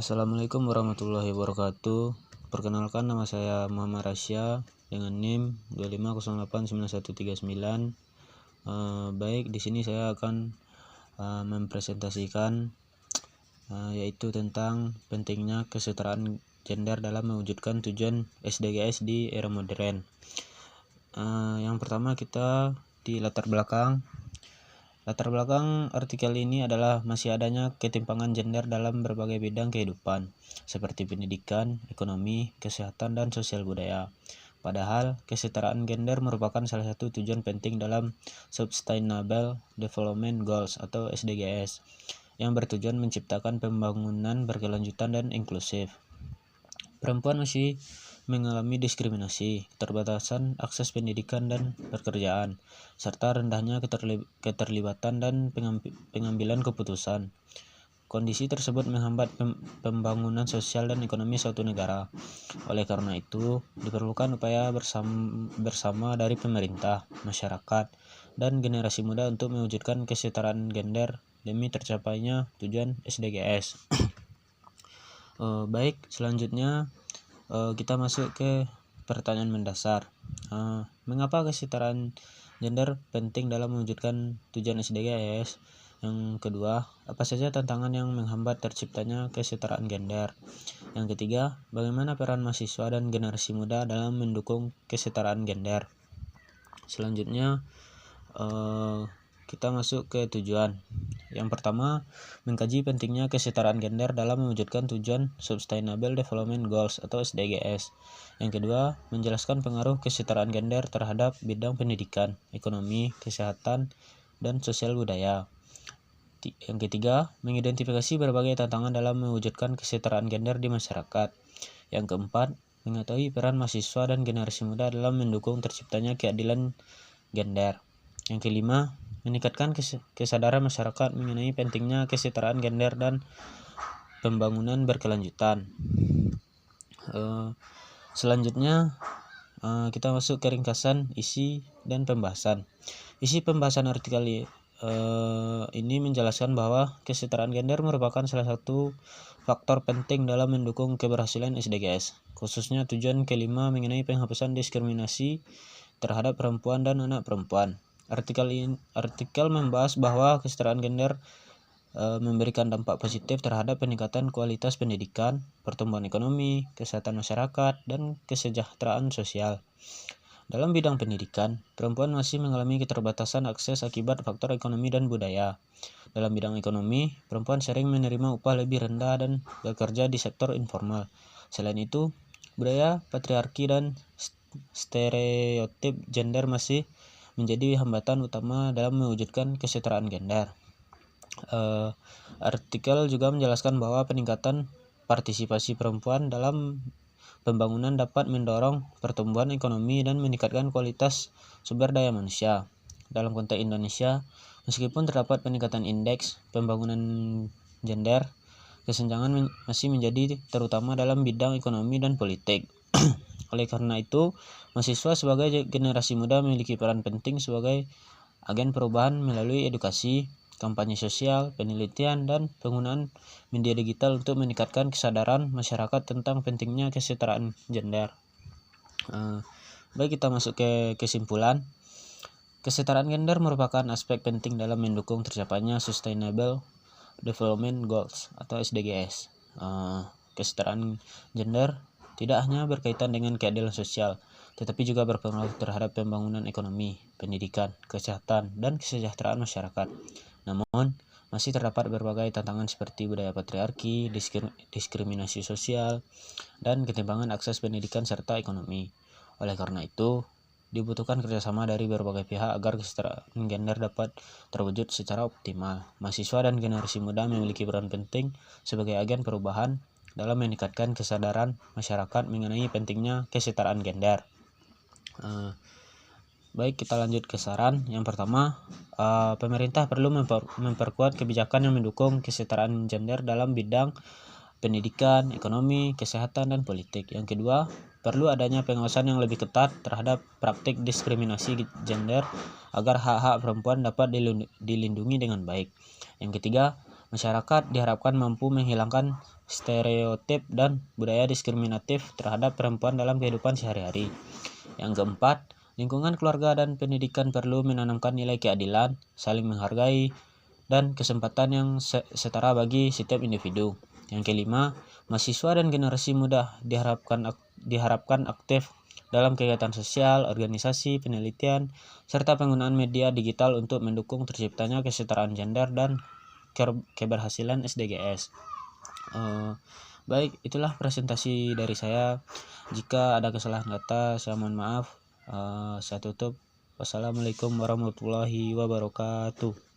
Assalamualaikum warahmatullahi wabarakatuh. Perkenalkan, nama saya Muhammad Rasya dengan NIM 25089139. Baik, di sini saya akan mempresentasikan yaitu tentang pentingnya kesetaraan gender dalam mewujudkan tujuan SDGs di era modern. Yang pertama, kita di latar belakang artikel ini adalah masih adanya ketimpangan gender dalam berbagai bidang kehidupan, seperti pendidikan, ekonomi, kesehatan, dan sosial budaya. Padahal, kesetaraan gender merupakan salah satu tujuan penting dalam Sustainable Development Goals atau SDGs, yang bertujuan menciptakan pembangunan berkelanjutan dan inklusif. Perempuan masih mengalami diskriminasi, keterbatasan akses pendidikan dan pekerjaan, serta rendahnya keterlibatan dan pengambilan keputusan. Kondisi tersebut menghambat pembangunan sosial dan ekonomi suatu negara. Oleh karena itu, diperlukan upaya bersama dari pemerintah, masyarakat, dan generasi muda untuk mewujudkan kesetaraan gender demi tercapainya tujuan SDGs. Baik, selanjutnya kita masuk ke pertanyaan mendasar. Mengapa kesetaraan gender penting dalam mewujudkan tujuan SDGs? Yang kedua, apa saja tantangan yang menghambat terciptanya kesetaraan gender? Yang ketiga, bagaimana peran mahasiswa dan generasi muda dalam mendukung kesetaraan gender? Selanjutnya, kita masuk ke tujuan. Yang pertama, mengkaji pentingnya kesetaraan gender dalam mewujudkan tujuan Sustainable Development Goals atau SDGs. Yang kedua, menjelaskan pengaruh kesetaraan gender terhadap bidang pendidikan, ekonomi, kesehatan, dan sosial budaya. Yang ketiga, mengidentifikasi berbagai tantangan dalam mewujudkan kesetaraan gender di masyarakat. Yang keempat, mengetahui peran mahasiswa dan generasi muda dalam mendukung terciptanya keadilan gender. Yang kelima, meningkatkan kesadaran masyarakat mengenai pentingnya kesetaraan gender dan pembangunan berkelanjutan. Selanjutnya, kita masuk ke ringkasan isi dan pembahasan. Isi pembahasan artikel ini menjelaskan bahwa kesetaraan gender merupakan salah satu faktor penting dalam mendukung keberhasilan SDGs, khususnya tujuan kelima mengenai penghapusan diskriminasi terhadap perempuan dan anak perempuan. Artikel membahas bahwa kesetaraan gender memberikan dampak positif terhadap peningkatan kualitas pendidikan, pertumbuhan ekonomi, kesehatan masyarakat, dan kesejahteraan sosial. Dalam bidang pendidikan, perempuan masih mengalami keterbatasan akses akibat faktor ekonomi dan budaya. Dalam bidang ekonomi, perempuan sering menerima upah lebih rendah dan bekerja di sektor informal. Selain itu, budaya patriarki dan stereotip gender masih menjadi hambatan utama dalam mewujudkan kesetaraan gender. Artikel juga menjelaskan bahwa peningkatan partisipasi perempuan dalam pembangunan dapat mendorong pertumbuhan ekonomi dan meningkatkan kualitas sumber daya manusia. Dalam konteks Indonesia, meskipun terdapat peningkatan indeks pembangunan gender, kesenjangan masih menjadi terutama dalam bidang ekonomi dan politik. Oleh karena itu, mahasiswa sebagai generasi muda memiliki peran penting sebagai agen perubahan melalui edukasi, kampanye sosial, penelitian, dan penggunaan media digital untuk meningkatkan kesadaran masyarakat tentang pentingnya kesetaraan gender. Baik, kita masuk ke kesimpulan. Kesetaraan gender merupakan aspek penting dalam mendukung tercapainya Sustainable Development Goals atau SDGs. Kesetaraan gender tidak hanya berkaitan dengan keadilan sosial, tetapi juga berpengaruh terhadap pembangunan ekonomi, pendidikan, kesehatan, dan kesejahteraan masyarakat. Namun, masih terdapat berbagai tantangan seperti budaya patriarki, diskriminasi sosial, dan ketimpangan akses pendidikan serta ekonomi. Oleh karena itu, dibutuhkan kerjasama dari berbagai pihak agar kesetaraan gender dapat terwujud secara optimal. Mahasiswa dan generasi muda memiliki peran penting sebagai agen perubahan dalam meningkatkan kesadaran masyarakat mengenai pentingnya kesetaraan gender. Baik, kita lanjut ke saran. Yang pertama, pemerintah perlu memperkuat kebijakan yang mendukung kesetaraan gender dalam bidang pendidikan, ekonomi, kesehatan, dan politik. Yang kedua, perlu adanya pengawasan yang lebih ketat terhadap praktik diskriminasi gender agar hak-hak perempuan dapat dilindungi dengan baik. Yang ketiga, masyarakat diharapkan mampu menghilangkan stereotip dan budaya diskriminatif terhadap perempuan dalam kehidupan sehari-hari. Yang keempat, lingkungan keluarga dan pendidikan perlu menanamkan nilai keadilan, saling menghargai, dan kesempatan yang setara bagi setiap individu. Yang kelima, mahasiswa dan generasi muda diharapkan aktif dalam kegiatan sosial, organisasi, penelitian, serta penggunaan media digital untuk mendukung terciptanya kesetaraan gender dan keberhasilan SDGs. Baik, itulah presentasi dari saya. Jika ada kesalahan kata, saya mohon maaf. Saya tutup. Wassalamualaikum warahmatullahi wabarakatuh.